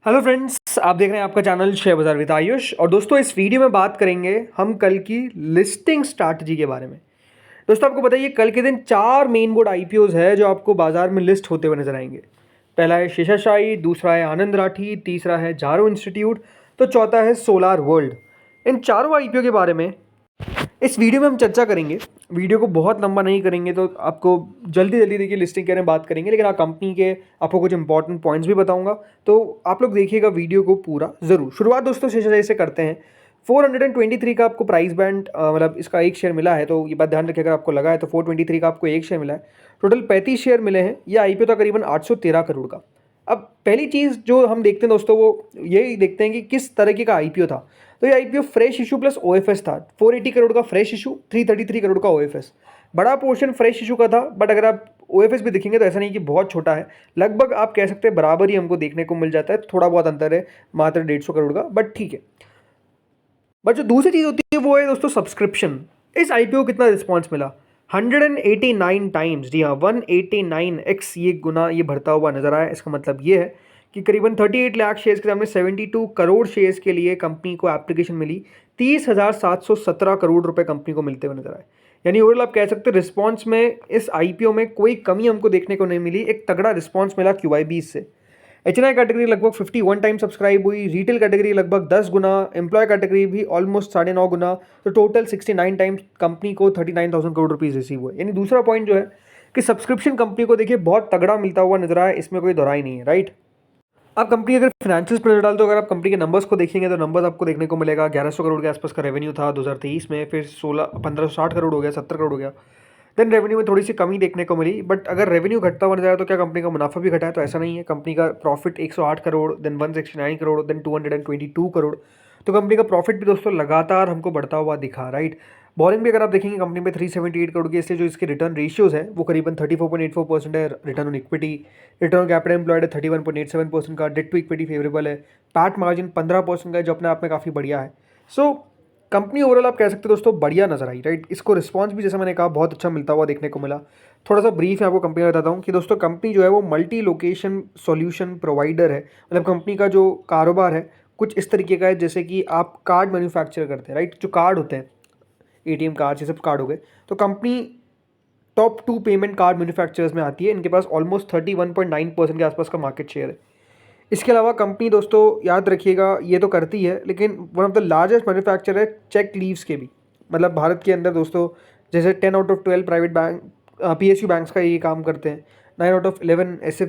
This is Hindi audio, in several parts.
हेलो फ्रेंड्स, आप देख रहे हैं आपका चैनल शेयर बाजार विद आयुष। और दोस्तों, इस वीडियो में बात करेंगे हम कल की लिस्टिंग स्ट्रैटेजी के बारे में। दोस्तों, आपको बताइए कल के दिन 4 मेन बोर्ड आईपीओज है जो आपको बाजार में लिस्ट होते हुए नजर आएंगे। पहला है शेषाशायी, दूसरा है आनंद राठी, तीसरा है जारो इंस्टीट्यूट, तो चौथा है सोलार वर्ल्ड। इन चारों आईपीओ के बारे में इस वीडियो में हम चर्चा करेंगे। वीडियो को बहुत लंबा नहीं करेंगे तो आपको जल्दी जल्दी देखिए लिस्टिंग के बारे में बात करेंगे, लेकिन हाँ कंपनी के आपको कुछ इंपॉर्टेंट पॉइंट्स भी बताऊंगा, तो आप लोग देखिएगा वीडियो को पूरा ज़रूर। शुरुआत दोस्तों शेषशायी से करते हैं। 423 का आपको प्राइस बैंड मतलब इसका एक शेयर मिला है, तो ये बात ध्यान रखिए अगर आपको लगा है तो 423 का आपको एक शेयर मिला है। टोटल 35 शेयर मिले हैं। ये आईपीओ था करीबन 813 करोड़ का। अब पहली चीज़ जो हम देखते हैं दोस्तों वो यही देखते हैं कि किस तरीके का आईपीओ था। तो ये IPO fresh issue plus OFS था। 480 करोड़ का फ्रेश इशू, 333 करोड़ का ओएफएस। बड़ा पोर्शन फ्रेश इशू का था, बट अगर आप ओएफएस भी देखेंगे तो ऐसा नहीं कि बहुत छोटा है, लगभग आप कह सकते हैं बराबर ही हमको देखने को मिल जाता है। थोड़ा बहुत अंतर है, मात्र 150 करोड़ का, बट ठीक है। बट जो दूसरी चीज़ होती है वो है दोस्तों सब्सक्रिप्शन। इस आईपीओ को कितना रिस्पॉन्स मिला? 189 टाइम्स, जी हाँ 189x ये गुना ये बढ़ता हुआ नजर आया। इसका मतलब ये है कि करीबन 38 लाख शेयर्स के सामने 72 करोड़ शेयर्स के लिए कंपनी को एप्लीकेशन मिली। 30,717 करोड़ रुपए कंपनी को मिलते हुए नजर आए। यानी ओवरऑल आप कह सकते हैं रिस्पॉन्स में इस आईपीओ में कोई कमी हमको देखने को नहीं मिली। एक तगड़ा रिस्पॉन्स मिला क्यूआईबी से। एचएनआई कैटेगरी लगभग 51 टाइम सब्सक्राइब हुई। रिटेल कैटेगरी लगभग 10 गुना, एम्प्लॉय कैटेगरी भी ऑलमोस्ट 9.5 गुना, तो टोटल 69 टाइम्स कंपनी को 39,000 करोड़ रुपीज रिसीव हुए। यानी दूसरा पॉइंट जो है कि सब्सक्रिप्शन कंपनी को देखिए बहुत तगड़ा मिलता हुआ नजर आया, इसमें कोई दोहराई नहीं है, राइट। आप कंपनी अगर फाइनेंशियल पर डाल तो अगर आप कंपनी के नंबर्स को देखेंगे तो नंबर्स आपको देखने को मिलेगा 1100 करोड़ के आसपास का रेवेन्यू था 2023 में, फिर 1560 करोड़ हो गया, 70 करोड़ हो गया। देन रेवेन्यू में थोड़ी सी कमी देखने को मिली। बट अगर रेवेन्यू घटता हुआ जाए तो क्या कंपनी का मुनाफा भी घटा है? तो ऐसा नहीं है। कंपनी का profit 108 crore, then 169 crore, then 222 crore. तो कंपनी का प्रॉफिट भी दोस्तों लगातार हमको बढ़ता हुआ दिखा, राइट। बोरिंग भी अगर आप देखेंगे कंपनी में 378 करोड़ की, इसलिए जो इसके रिटर्न रेशियोज है वो करीबन 34.84% है। Return on equity, return on capital employed है 31.87% का। डेट टू इक्विटी फेवरेबल है। पैट मार्जिन 15% का है, जो अपने आप में काफ़ी बढ़िया है। सो कंपनी ओवरऑल आप कह सकते हो दोस्तों बढ़िया नजर आई, राइट। इसको रिस्पांस भी जैसा मैंने कहा बहुत अच्छा मिलता हुआ देखने को मिला। थोड़ा सा ब्रीफ है आपको कंपनी का बताता हूँ कि दोस्तों कंपनी जो है वो मल्टी लोकेशन सॉल्यूशन प्रोवाइडर है। मतलब कंपनी का जो कारोबार है कुछ इस तरीके का है जैसे कि आप कार्ड मैन्युफैक्चर करते हैं, राइट। जो कार्ड होते हैं, एटीएम कार्ड, ये सब कार्ड हो गए, तो company top 2 payment card manufacturers में आती है। इनके पास ऑलमोस्ट 31.9% के आसपास का मार्केट शेयर है। इसके अलावा कंपनी दोस्तों याद रखिएगा ये तो करती है, लेकिन one of the largest manufacturer है चेक लीव्स के भी। मतलब भारत के अंदर दोस्तों जैसे 10 out of 12 private bank PSU banks का ये काम करते हैं। 9 आउट ऑफ 11 ऐसे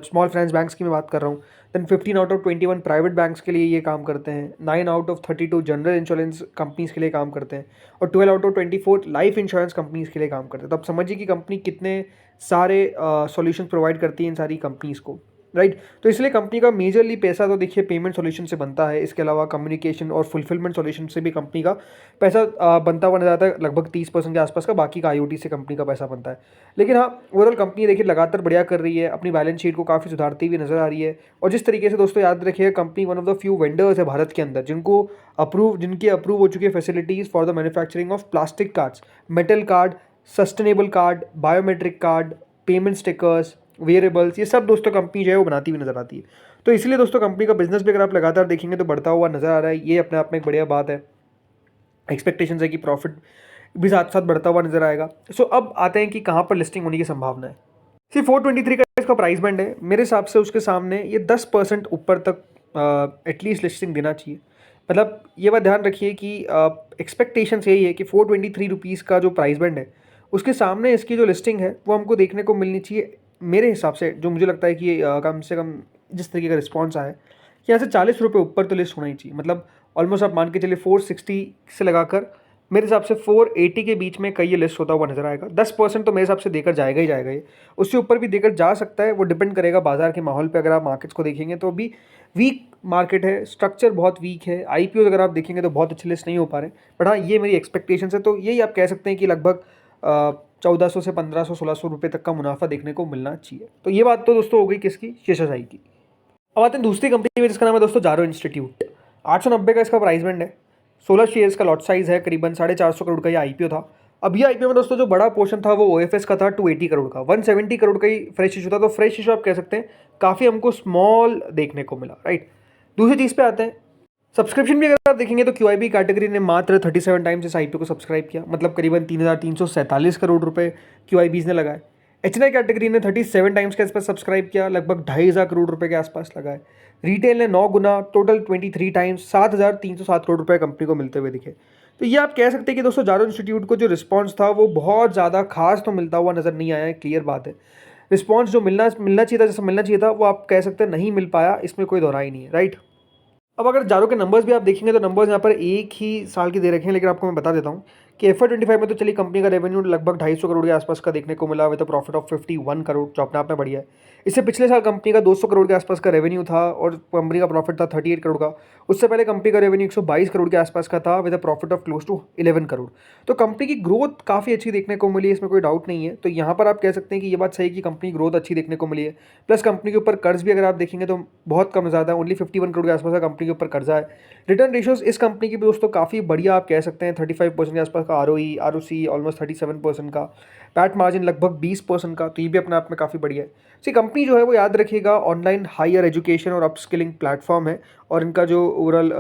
स्मॉल फाइनेंस बैंक्स की मैं बात कर रहा हूँ। Then 15 out of 21 private banks के लिए ये काम करते हैं। 9 out of 32 general insurance companies के लिए काम करते हैं। और 12 out of 24 life insurance companies के लिए काम करते हैं। तो आप समझिए कि कंपनी कितने सारे सॉल्यूशंस प्रोवाइड करती है इन सारी कंपनीज को, राइट। तो इसलिए कंपनी का मेजरली पैसा तो देखिए पेमेंट सॉल्यूशन से बनता है। इसके अलावा कम्युनिकेशन और फुलफिलमेंट सॉल्यूशन से भी कंपनी का पैसा बनता हुआ नजर आता है, लगभग 30% के आसपास का। बाकी का आईओटी से कंपनी का पैसा बनता है। लेकिन हाँ ओवरऑल कंपनी देखिए लगातार बढ़िया कर रही है, अपनी बैलेंस शीट को काफ़ी सुधारती हुई नजर आ रही है। और जिस तरीके से दोस्तों याद रखिए company one of the few vendors है भारत के अंदर जिनकी अप्रूव हो चुकी है facilities for the manufacturing of plastic cards, metal card, sustainable card, biometric card, payment stickers, wearables, ये सब दोस्तों कंपनी जो है वो बनाती हुई नजर आती है। तो इसलिए दोस्तों कंपनी का बिजनेस भी अगर आप लगातार देखेंगे तो बढ़ता हुआ नजर आ रहा है। ये अपने आप में एक बढ़िया बात है। एक्सपेक्टेशन है कि प्रॉफिट भी साथ साथ बढ़ता हुआ नजर आएगा। सो अब आते हैं कि कहाँ पर लिस्टिंग होने की संभावना है। सिर्फ 423 का इसका प्राइस बैंड है। मेरे हिसाब से उसके सामने ये 10% ऊपर तक एटलीस्ट लिस्टिंग देना चाहिए। मतलब ये बात ध्यान रखिए कि एक्सपेक्टेशन यही है कि 423 रुपीज़ का जो प्राइस बैंड है उसके सामने इसकी जो लिस्टिंग है वो हमको देखने को मिलनी चाहिए। मेरे हिसाब से जो मुझे लगता है कि कम से कम जिस तरीके का रिस्पॉन्स आया है कि यहाँ से 40 रुपये ऊपर तो लिस्ट होना ही चाहिए। मतलब ऑलमोस्ट आप मान के चलिए 460 से लगाकर मेरे हिसाब से 480 के बीच में कहीं ये लिस्ट होता हुआ नजर आएगा। 10% तो मेरे हिसाब से देकर जाएगा ही जाएगा। ये उससे ऊपर भी देकर जा सकता है, वो डिपेंड करेगा बाजार के माहौल पे। अगर आप मार्केट्स को देखेंगे तो अभी वीक मार्केट है, स्ट्रक्चर बहुत वीक है। आईपीओ अगर आप देखेंगे तो बहुत अच्छे लिस्ट नहीं हो पा रहे। बट हाँ ये मेरी एक्सपेक्टेशन है, तो यही आप कह सकते हैं कि लगभग 1400 से 1500 1600 रुपये तक का मुनाफा देखने को मिलना चाहिए। तो ये बात तो दोस्तों हो गई किसकी? शेषशाही की। अब आते हैं दूसरी कंपनी में जिसका नाम है दोस्तों जारो इंस्टीट्यूट। 890 का इसका प्राइस बैंड है। 16 शेयर्स का लॉट साइज है, करीबन 450 करोड़ का ये आईपीओ था। अभी आईपीओ में दोस्तों जो बड़ा पोर्शन था वो ओएफएस का था 280 करोड़ का, 170 करोड़ का ही फ्रेश इशू था, तो फ्रेश इशू आप कह सकते हैं काफ़ी हमको स्मॉल देखने को मिला, राइट। दूसरी चीज़ पे आते हैं, सब्सक्रिप्शन भी अगर आप देखेंगे तो क्यूआईबी कैटेगरी ने मात्र 37 टाइम्स इस आईपीओ को सब्सक्राइब किया, मतलब करीबन 3,347 करोड़ रुपए क्यूआईबीज ने लगाए। एचएनआई कैटेगरी ने 37 टाइम्स के आसपास सब्सक्राइब किया, लगभग 2,500 करोड़ रुपए के आसपास लगाए। रिटेल ने 9 गुना, टोटल 23 टाइम्स, 7,307 करोड़ रुपए कंपनी को मिलते हुए दिखे। तो ये आप कह सकते हैं कि दोस्तों जारो इंस्टीट्यूट को जो रिस्पॉन्स था वो बहुत ज़्यादा खास तो मिलता हुआ नज़र नहीं आया है, क्लियर बात है। रिस्पॉन्स जो मिलना मिलना चाहिए था, जैसा मिलना चाहिए था, वो आप कह सकते हैं नहीं मिल पाया, इसमें कोई दोहराई नहीं है, राइट। अब अगर जारो के नंबर्स भी आप देखेंगे तो नंबर्स यहाँ पर एक ही साल की दे रखे हैं, लेकिन आपको मैं बता देता हूँ कि FY25 में तो चलिए कंपनी का रेवेन्यू लगभग 250 करोड़ के आसपास का देखने को मिला, विद प्रॉफिट ऑफ 51 करोड़, जो अपने आप में बढ़िया है। इससे पिछले साल कंपनी का 200 करोड़ के आसपास का रेवेन्यू था और कंपनी का प्रॉफिट था 38 करोड़ का। उससे पहले कंपनी का रेवेन्यू 122 करोड़ के आसपास का था, with profit of close to 11 crore. तो कंपनी की ग्रोथ काफ़ी अच्छी देखने को मिली है, इसमें कोई डाउट नहीं है। तो यहाँ पर आप कह सकते हैं कि ये बात सही है कि कंपनी ग्रोथ अच्छी देखने को मिली है। प्लस कंपनी के ऊपर कर्ज भी अगर आप देखेंगे तो बहुत कम ज़्यादा है, ओनली 51 करोड़ के आसपास का कंपनी के ऊपर कर्जा है। रिटर्न रेशियोज इस कंपनी की भी दोस्तों काफ़ी बढ़िया आप कह सकते हैं, 35% के आसपास का ROE, ROC ऑलमोस्ट 37% का, पैट मार्जिन लगभग 20% का, तो ये भी अपने आप में काफ़ी बढ़िया है। सी कंपनी जो है वो याद रखिएगा ऑनलाइन हायर एजुकेशन और अपस्किलिंग प्लेटफॉर्म है, और इनका जो ओवरऑल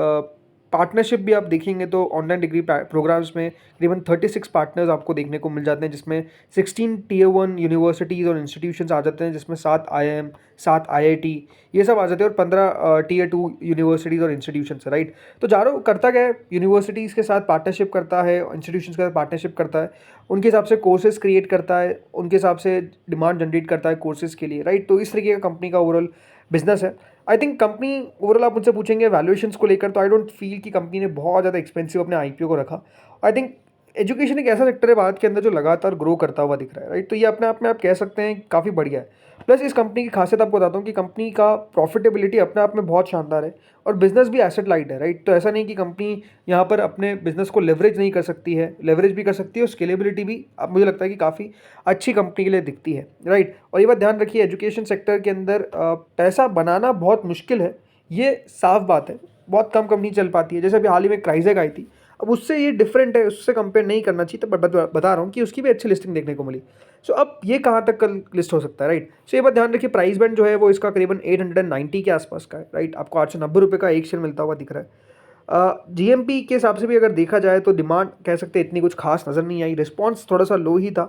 पार्टनरशिप भी आप देखेंगे तो ऑनलाइन डिग्री प्रोग्राम्स में करीबन 36 पार्टनर्स आपको देखने को मिल जाते हैं, जिसमें 16 Tier 1 यूनिवर्सिटीज़ और इंस्टीट्यूशंस आ जाते हैं, जिसमें 7 IIM, 7 IIT ये सब आ जाते हैं, और 15 Tier 2 यूनिवर्सिटीज़ और इंस्टीट्यूशंस है, राइट। तो जारो करता क्या है, यूनिवर्सिटीज़ के साथ पार्टनरशिप करता है, इंस्टीट्यूशंस के साथ पार्टनरशिप करता है, उनके हिसाब से कोर्सेज क्रिएट करता है, उनके हिसाब से डिमांड जनरेट करता है कोर्सेज के लिए, राइट। तो इस तरीके का कंपनी का ओवरऑल बिजनेस है। आई थिंक कंपनी ओवरऑल आप मुझसे पूछेंगे वैल्यूएशंस को लेकर, तो आई डोंट फील कि कंपनी ने बहुत ज़्यादा एक्सपेंसिव अपने आईपीओ को रखा। आई थिंक एजुकेशन एक ऐसा सेक्टर है भारत के अंदर जो लगातार ग्रो करता हुआ दिख रहा है, राइट। तो ये अपने आप में आप कह सकते हैं काफ़ी बढ़िया है। प्लस इस कंपनी की खासियत आपको बताता हूँ कि कंपनी का प्रॉफिटेबिलिटी अपने आप में बहुत शानदार है, और बिजनेस भी एसेट लाइट है, राइट। तो ऐसा नहीं कि कंपनी यहाँ पर अपने बिजनेस को लेवरेज नहीं कर सकती है, लेवरेज भी कर सकती है, और स्केलेबिलिटी भी अब मुझे लगता है कि काफ़ी अच्छी कंपनी के लिए दिखती है, राइट। और ये बात ध्यान रखिए, एजुकेशन सेक्टर के अंदर पैसा बनाना बहुत मुश्किल है, ये साफ बात है। बहुत कम कंपनी चल पाती है, जैसे अभी हाल ही में क्राइजेक आई थी, अब उससे ये डिफरेंट है, उससे कंपेयर नहीं करना चाहिए, तो बता रहा हूँ कि उसकी भी अच्छी लिस्टिंग देखने को मिली। सो अब ये कहाँ तक कल लिस्ट हो सकता है, राइट। सो ये बात ध्यान रखिए, प्राइस बैंड जो है वो इसका करीबन 890 के आसपास का है, राइट। आपको 890 रुपये का एक शेयर मिलता हुआ दिख रहा है। GMP के हिसाब से भी अगर देखा जाए तो डिमांड कह सकते हैं इतनी कुछ खास नज़र नहीं आई, रिस्पॉन्स थोड़ा सा लो ही था,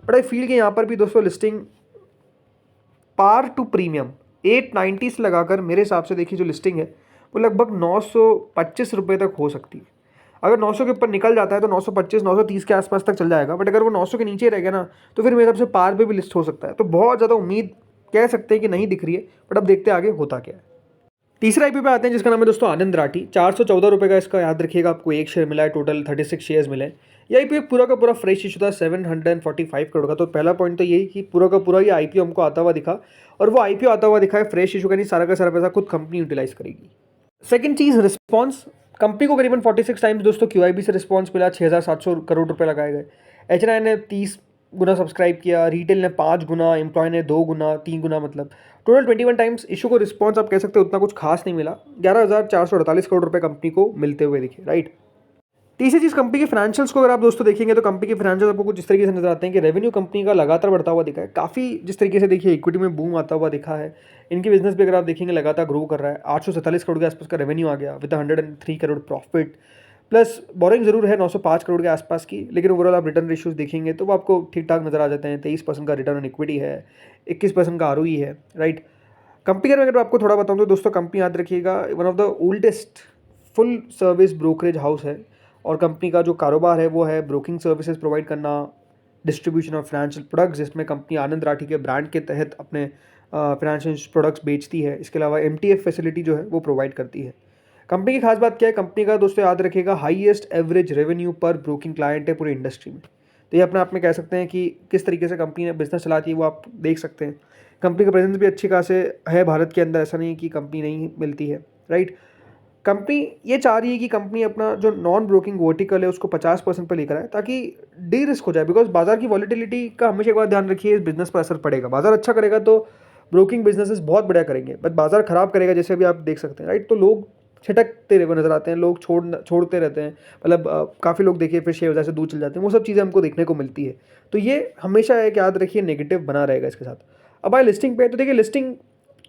बट आई फील कि यहाँ पर भी दोस्तों लिस्टिंग पार टू प्रीमियम 890 से लगाकर मेरे हिसाब से देखिए जो लिस्टिंग है वो लगभग 925 रुपये तक हो सकती है। अगर 900 के ऊपर निकल जाता है तो 925 930 के आसपास तक चल जाएगा, बट अगर वो 900 के नीचे रह गया ना तो फिर मेरे हिसाब से पार पे भी लिस्ट हो सकता है। तो बहुत ज़्यादा उम्मीद कह सकते हैं कि नहीं दिख रही है, बट अब देखते हैं आगे होता क्या है। तीसरा आईपीओ पे आते हैं जिसका नाम है दोस्तों आनंद राठी। 414 रुपये का इसका याद रखिएगा आपको एक शेयर मिला है, टोटल 36 शेयर्स मिले हैं। ये आईपीओ पूरा का पूरा फ्रेश इशू था 745 करोड़ का। तो पहला पॉइंट तो यही कि पूरा का पूरा ये आईपीओ हमको आता हुआ दिखा, और वो आईपीओ आता हुआ दिखा है फ्रेश इशू का, नहीं सारा का सारा पैसा खुद कंपनी यूटिलाइज करेगी। सेकंड चीज़ रिस्पॉन्स, कंपनी को करीबन 46 टाइम्स दोस्तों क्यूआईबी से रिस्पॉन्स मिला, 6,700 करोड़ रुपए लगाए गए। एचएनआई ने 30 गुना सब्सक्राइब किया, रिटेल ने 5 गुना, एम्प्लॉय ने 2 गुना, 3 गुना, मतलब टोटल 21 टाइम्स इशू को रिस्पॉन्स आप कह सकते हो उतना कुछ खास नहीं मिला। 11,448 करोड़ रुपए कंपनी को मिलते हुए दिखे, राइट। तीसरी चीज़ कंपनी के फाइनेंशियल्स को अगर आप दोस्तों देखेंगे तो कंपनी के फाइनेंशियल्स आपको कुछ इस तरीके से नजर आते हैं कि रेवेन्यू कंपनी का लगातार बढ़ता हुआ दिखा है, काफ़ी जिस तरीके से देखिए इक्विटी में बूम आता हुआ दिखा है। इनकी बिजनेस भी अगर आप देखेंगे लगातार ग्रो कर रहा है, 847 करोड़ के आसपास का रेवेन्यू आ गया with 103 crore profit. Plus boring जरूर है 905 करोड़ के आसपास की, लेकिन ओवरऑल आप रिटर्न रेशियोज देखेंगे तो वो आपको ठीक ठाक नजर आ जाते हैं। 23% का रिटर्न ऑन इक्विटी है, 21% का ROE है, राइट। कंपनी का अगर आपको थोड़ा बताऊँ तो दोस्तों कंपनी याद रखिएगा one of the oldest full service brokerage house है, और कंपनी का जो कारोबार है वो है ब्रोकिंग सर्विसेज प्रोवाइड करना, डिस्ट्रीब्यूशन ऑफ फाइनेंशियल प्रोडक्ट्स, जिसमें कंपनी आनंद राठी के ब्रांड के तहत अपने फाइनेंशियल प्रोडक्ट्स बेचती है। इसके अलावा MTF फैसिलिटी जो है वो प्रोवाइड करती है। कंपनी की खास बात क्या है, कंपनी का दोस्तों याद रखिएगा हाईएस्ट एवरेज रेवेन्यू पर ब्रोकिंग क्लाइंट है पूरी इंडस्ट्री में। तो ये अपने आप में कह सकते हैं कि किस तरीके से कंपनी ने बिजनेस चलाती है वो आप देख सकते हैं। कंपनी का प्रेजेंस भी अच्छी खासे है भारत के अंदर, ऐसा नहीं कि कंपनी नहीं मिलती है, राइट। कंपनी ये चाह रही है कि कंपनी अपना जो नॉन ब्रोकिंग वर्टिकल है उसको 50% पर लेकर आए, ताकि डी रिस्क हो जाए, बिकॉज बाजार की वॉलिटिलिटी का हमेशा एक बार ध्यान रखिए, इस बिजनेस पर असर पड़ेगा। बाजार अच्छा करेगा तो ब्रोकिंग बिजनेसेस बहुत बढ़िया करेंगे, बट बाजार खराब करेगा जैसे अभी आप देख सकते हैं, राइट। तो लोग छिटकते हुए नजर आते हैं, लोग छोड़ते रहते हैं, मतलब काफ़ी लोग देखिए फिर शेयर बाजार से दूर चल जाते हैं, वो सब चीज़ें हमको देखने को मिलती है। तो ये हमेशा एक याद रखिए नेगेटिव बना रहेगा इसके साथ। अब आए लिस्टिंग पे, तो देखिए लिस्टिंग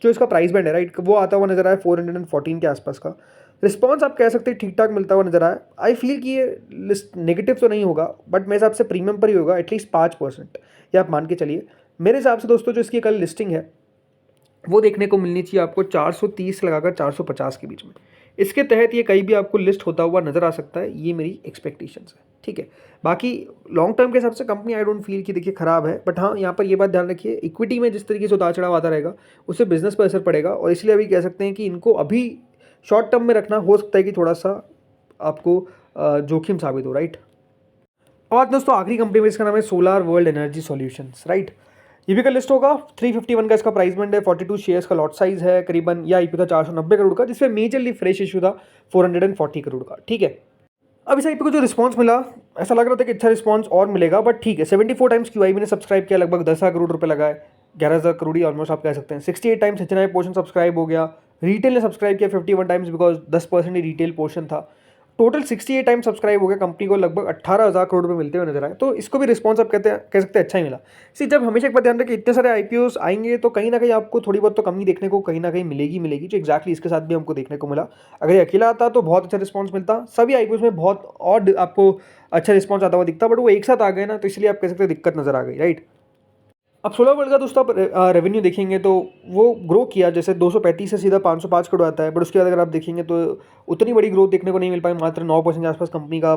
जो इसका प्राइस बैंड है राइट, वो आता हुआ नजर आया 414 के आसपास का। रिस्पॉन्स आप कह सकते हैं ठीक ठाक मिलता हुआ नजर आया। आई फील कि ये लिस्ट नेगेटिव तो नहीं होगा, बट मेरे हिसाब से प्रीमियम पर ही होगा, एटलीस्ट 5%, ये आप मान के चलिए। मेरे हिसाब से दोस्तों जो इसकी कल लिस्टिंग है वो देखने को मिलनी चाहिए आपको 430 लगाकर 450 के बीच में। इसके तहत ये कहीं भी आपको लिस्ट होता हुआ नजर आ सकता है, ये मेरी एक्सपेक्टेशंस है, ठीक है। बाकी लॉन्ग टर्म के हिसाब से कंपनी आई डोंट फील कि देखिए खराब है, बट हाँ यहाँ पर ये बात ध्यान रखिए, इक्विटी में जिस तरीके से उतार चढ़ाव आता रहेगा उससे बिजनेस पर असर पड़ेगा, और इसलिए अभी कह सकते हैं कि इनको अभी शॉर्ट टर्म में रखना हो सकता है कि थोड़ा सा आपको जोखिम साबित हो, राइट। और दोस्तों आखिरी कंपनी में, इसका नाम है solar world energy solutions, right. ये भी का लिस्ट होगा 351 का इसका प्राइस बैंड है, 42 शेयर्स का लॉट साइज है करीबन, या आईपीओ था 490 करोड़ का, जिसमें मेजरली फ्रेश इशू था 440 करोड़ का, ठीक है। अब इस आईपीओ को जो रिस्पांस मिला, ऐसा लग रहा था कि अच्छा रिस्पांस और मिलेगा, बट ठीक है। 74 टाइम्स क्यूआईबी ने सब्सक्राइब किया, लगभग 10,000 करोड़ रुपए लगाए, 11,000 करोड़ ही ऑलमोस्ट आप कह सकते हैं। 68 टाइम्स एचएनआई पोर्शन सब्सक्राइब हो गया, रिटेल ने सब्सक्राइब किया 51 times, because 10% he retail portion था। टोटल 68 टाइम सब्सक्राइब हो गया, कंपनी को लगभग 18,000 करोड़ रुपए मिलते हुए नजर आए, तो इसको भी रिस्पॉन्स आप कह सकते हैं अच्छा ही मिला। सी जब हमेशा एक बात ध्यान रखें, इतने सारे आईपीओस आएंगे तो कहीं ना कहीं आपको थोड़ी बहुत तो कमी देखने को कहीं ना कहीं मिलेगी, जो एक्जैक्टली इसके साथ भी हमको देखने को मिला। अगर ये अकेला आता तो बहुत अच्छा रिस्पॉन्स मिलता, सभी आईपीओस में बहुत और आपको अच्छा रिस्पॉन्स आता हुआ दिखता, बट वो एक साथ आ गए ना, तो इसलिए आप कह सकते हैं दिक्कत नजर आ गई, राइट। अब सोलर वर्ल्ड का दोस्तों आप रेवेन्यू देखेंगे तो वो ग्रो किया, जैसे 235 से सीधा 505 करोड़ आता है, बट उसके बाद अगर आप देखेंगे तो उतनी बड़ी ग्रोथ देखने को नहीं मिल पाई, मात्र 9% के आसपास कंपनी का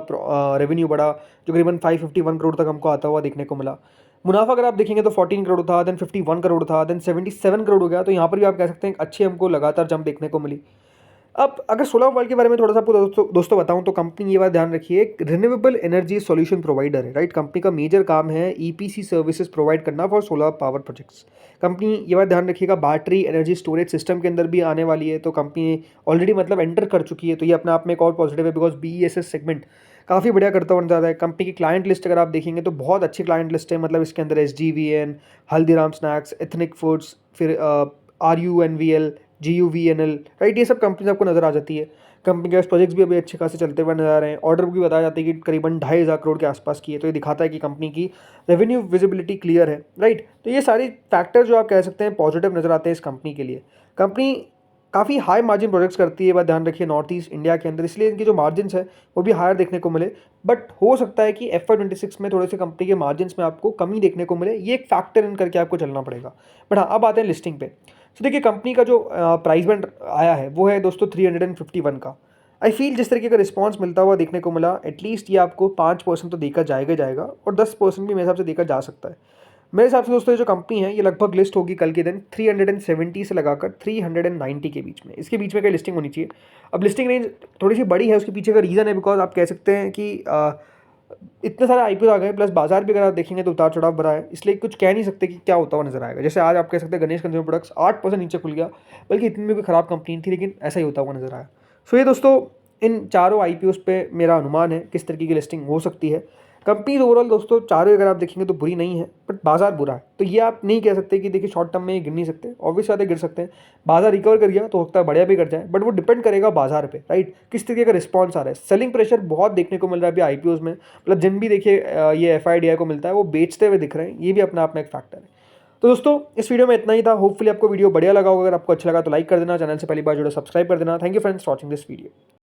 रेवेन्यू बढ़ा, जो करीबन 551 करोड़ तक हमको आता हुआ देखने को मिला। मुनाफा अगर आप देखेंगे तो 14 करोड़ था, देन 51 करोड़ था, देन 77 करोड़ हो गया, तो यहाँ पर भी आप कह सकते हैं अच्छी हमको लगातार जंप देखने को मिली। अब अगर सोलर वर्ल्ड के बारे में थोड़ा सा आपको दोस्तों बताऊं, तो कंपनी ये बात ध्यान रखिए, एक रिन्यूएबल एनर्जी सॉल्यूशन प्रोवाइडर है, राइट। कंपनी का मेजर काम है ईपीसी सर्विसेज प्रोवाइड करना for solar power projects. Company ये बात ध्यान रखिएगा, बैटरी एनर्जी स्टोरेज सिस्टम के अंदर भी आने वाली है, तो कंपनी ऑलरेडी मतलब एंटर कर चुकी है, तो ये अपने आप में एक और पॉजिटिव है, बिकॉज बीईएसएस सेगमेंट काफ़ी बढ़िया करता हुआ नजर आता है। कंपनी की क्लाइंट लिस्ट अगर आप देखेंगे तो बहुत अच्छी क्लाइंट लिस्ट है, मतलब इसके अंदर SGVN, Haldiram snacks, ethnic foods, फिर RUNVL, GUVNL, राइट, ये सब कंपनी आपको नजर आ जाती है। कंपनी के प्रोजेक्ट्स भी अभी अच्छे खासे चलते हुए नजर आ रहे हैं, ऑर्डर भी बताया जाता है कि करीबन 2,500 करोड़ के आसपास की है, तो ये दिखाता है कि कंपनी की रेवेन्यू विजिबिलिटी क्लियर है, राइट। तो ये सारे फैक्टर जो आप कह सकते हैं पॉजिटिव नजर आते हैं इस कंपनी के लिए। कंपनी काफ़ी हाई मार्जिन प्रोजेक्ट्स करती है, ये बात ध्यान रखिए, नॉर्थ ईस्ट इंडिया के अंदर, इसलिए इनकी जो मार्जिन्स है वो भी हायर देखने को मिले, बट हो सकता है कि FY26 में थोड़े से कंपनी के मार्जिन्स में आपको कमी देखने को मिले, ये एक फैक्टर इन करके आपको चलना पड़ेगा। बट हाँ, अब आते हैं लिस्टिंग पे। तो देखिए कंपनी का जो प्राइस बैंड आया है वो है दोस्तों 351 का। आई फील जिस तरीके का रिस्पांस मिलता हुआ देखने को मिला, एटलीस्ट ये आपको 5% तो देखा जाएगा, और 10% भी मेरे हिसाब से देखा जा सकता है। मेरे हिसाब से दोस्तों ये जो कंपनी है ये लगभग लिस्ट होगी कल के दिन 370 से लगाकर 390 के बीच में, इसके बीच में कहीं लिस्टिंग होनी चाहिए। अब लिस्टिंग रेंज थोड़ी सी बड़ी है, उसके पीछे का रीज़न है बिकॉज आप कह सकते हैं कि इतने सारे आईपीओ आ गए, प्लस बाजार भी अगर आप देखेंगे तो उतार चढ़ाव भरा है, इसलिए कुछ कह नहीं सकते कि क्या होता हुआ नजर आएगा। जैसे आज आप कह सकते हैं गणेश कंज्यूमर प्रोडक्ट्स 8% नीचे खुल गया, बल्कि इतनी भी कोई खराब कंपनी थी, लेकिन ऐसा ही होता हुआ नजर आया। सो ये दोस्तों इन चारों आईपीओस पे मेरा अनुमान है किस तरीके की लिस्टिंग हो सकती है। कंपनी ओवरऑल दोस्तों चारों अगर आप देखेंगे तो बुरी नहीं है, बट बाजार बुरा है, तो ये आप नहीं कह सकते कि देखिए शॉर्ट टर्म में गिर नहीं सकते, ऑब्वियस बात है गिर सकते हैं। बाजार रिकवर कर गया तो होता है बढ़िया भी कर जाए, बट वो डिपेंड करेगा बाजार पे, राइट, किस तरीके का रिस्पॉन्स आ रहा है। सेलिंग प्रेशर बहुत देखने को मिल रहा है अभी आईपीओस में, मतलब जिन भी देखिए ये FIDI को मिलता है वो बेचते हुए दिख रहे हैं, ये भी अपना अपना एक फैक्टर है। तो दोस्तों इस वीडियो में इतना ही था, होपफुली आपको वीडियो बढ़िया लगा होगा। अगर आपको अच्छा लगा तो लाइक कर देना, चैनल से पहली बार जुड़े सब्सक्राइब कर देना। Thank you friends watching this video.